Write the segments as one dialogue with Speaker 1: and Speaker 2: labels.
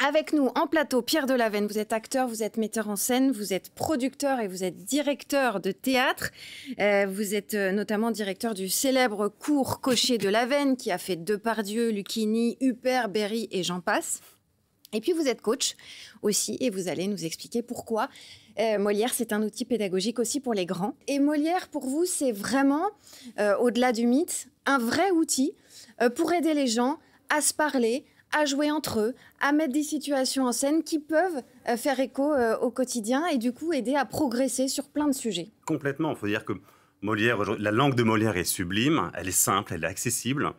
Speaker 1: Avec nous en plateau, Pierre Delavenne, vous êtes acteur, vous êtes metteur en scène, vous êtes producteur et vous êtes directeur de théâtre. Vous êtes notamment directeur du célèbre cours Cocher de Lavenne qui a fait Depardieu, Lucchini, Huppert, Berry et j'en passe. Et puis vous êtes coach aussi et vous allez nous expliquer pourquoi Molière c'est un outil pédagogique aussi pour les grands. Et Molière pour vous c'est vraiment, au-delà du mythe, un vrai outil pour aider les gens à se parler, à jouer entre eux, à mettre des situations en scène qui peuvent faire écho au quotidien et du coup aider à progresser sur plein de sujets.
Speaker 2: Complètement, il faut dire que Molière, la langue de Molière est sublime, elle est simple, elle est accessible.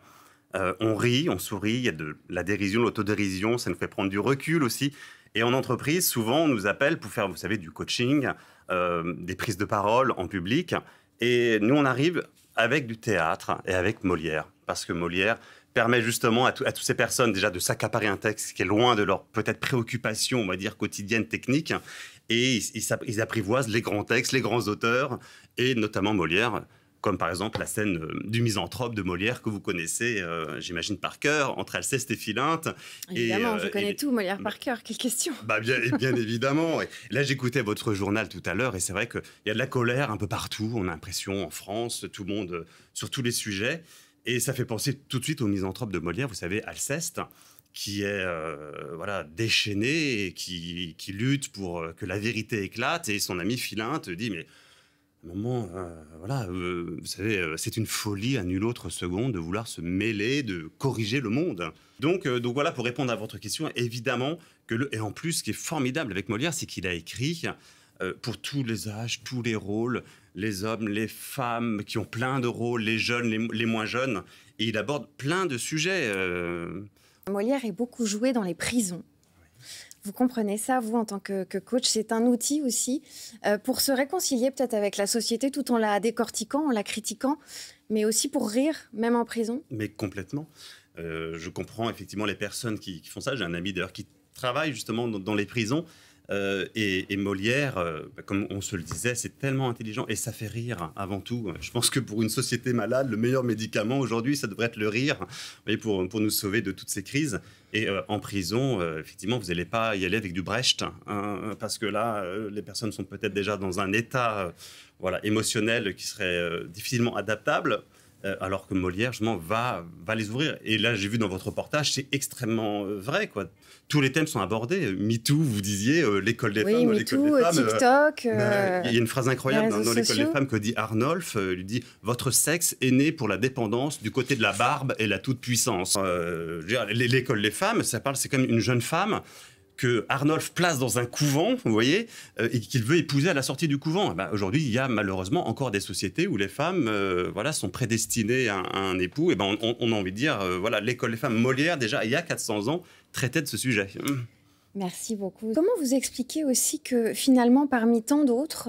Speaker 2: On rit, on sourit, il y a de la dérision, l'autodérision, ça nous fait prendre du recul aussi. Et en entreprise, souvent, on nous appelle pour faire, vous savez, du coaching, des prises de parole en public. Et nous, on arrive avec du théâtre et avec Molière, parce que Molière permet justement à toutes ces personnes déjà de s'accaparer un texte qui est loin de leur peut-être préoccupation, on va dire, quotidienne, technique, et ils apprivoisent les grands textes, les grands auteurs, et notamment Molière, comme par exemple la scène du Misanthrope de Molière que vous connaissez, j'imagine, par cœur, entre Alceste et Philinte.
Speaker 1: Évidemment, je connais tout, Molière par cœur, quelle question.
Speaker 2: Bien évidemment. Et là, j'écoutais votre journal tout à l'heure, et c'est vrai qu'il y a de la colère un peu partout, on a l'impression, en France, tout le monde, sur tous les sujets. Et ça fait penser tout de suite au Misanthrope de Molière, vous savez, Alceste, qui est déchaîné et qui lutte pour que la vérité éclate. Et son ami Philinte dit, mais maman, vous savez, c'est une folie à nulle autre seconde de vouloir se mêler, de corriger le monde. Donc voilà, pour répondre à votre question, évidemment et en plus, ce qui est formidable avec Molière, c'est qu'il a écrit pour tous les âges, tous les rôles, les hommes, les femmes qui ont plein de rôles, les jeunes, les moins jeunes. Et il aborde plein de sujets.
Speaker 1: Molière est beaucoup joué dans les prisons. Vous comprenez ça, vous, en tant que coach, c'est un outil aussi pour se réconcilier peut-être avec la société tout en la décortiquant, en la critiquant, mais aussi pour rire, même en prison.
Speaker 2: Mais complètement. Je comprends effectivement les personnes qui font ça. J'ai un ami d'ailleurs qui travaille justement dans les prisons. Et Molière, comme on se le disait, c'est tellement intelligent et ça fait rire avant tout. Je pense que pour une société malade, le meilleur médicament aujourd'hui, ça devrait être le rire, pour nous sauver de toutes ces crises. Et en prison, effectivement, vous n'allez pas y aller avec du Brecht, hein, parce que là, les personnes sont peut-être déjà dans un état émotionnel qui serait difficilement adaptable. Alors que Molière, justement, va les ouvrir. Et là, j'ai vu dans votre reportage, c'est extrêmement vrai, quoi. Tous les thèmes sont abordés. MeToo, vous disiez, l'école des femmes.
Speaker 1: MeToo, TikTok.
Speaker 2: Il y a une phrase incroyable dans l'école des femmes que dit Arnolphe. Il lui dit « Votre sexe est né pour la dépendance du côté de la barbe et la toute-puissance. » L'école des femmes, c'est comme une jeune femme que Arnolphe place dans un couvent, vous voyez, et qu'il veut épouser à la sortie du couvent. Aujourd'hui, il y a malheureusement encore des sociétés où les femmes sont prédestinées à un époux. Et on a envie de dire, l'école des femmes, Molière, déjà, il y a 400 ans, traitait de ce sujet.
Speaker 1: Merci beaucoup. Comment vous expliquez aussi que finalement, parmi tant d'autres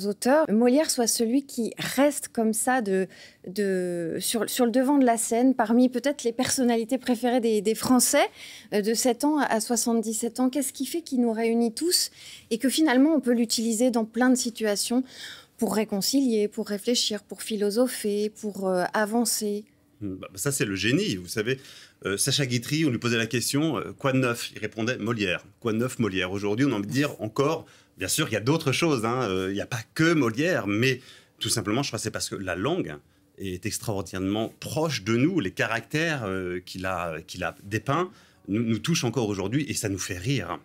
Speaker 1: auteurs, Molière soit celui qui reste comme ça sur le devant de la scène, parmi peut-être les personnalités préférées des Français de 7 ans à 77 ans? Qu'est-ce qui fait qu'il nous réunit tous et que finalement on peut l'utiliser dans plein de situations pour réconcilier, pour réfléchir, pour philosopher, pour avancer?
Speaker 2: Ça, c'est le génie, vous savez. Sacha Guitry, on lui posait la question « Quoi de neuf ?» Il répondait « Molière ». Quoi de neuf, Molière? Aujourd'hui, on a envie de dire encore, bien sûr, il y a d'autres choses, il n'y a pas que Molière, mais tout simplement, je crois que c'est parce que la langue est extraordinairement proche de nous. Les caractères qu'il a dépeints nous touchent encore aujourd'hui et ça nous fait rire.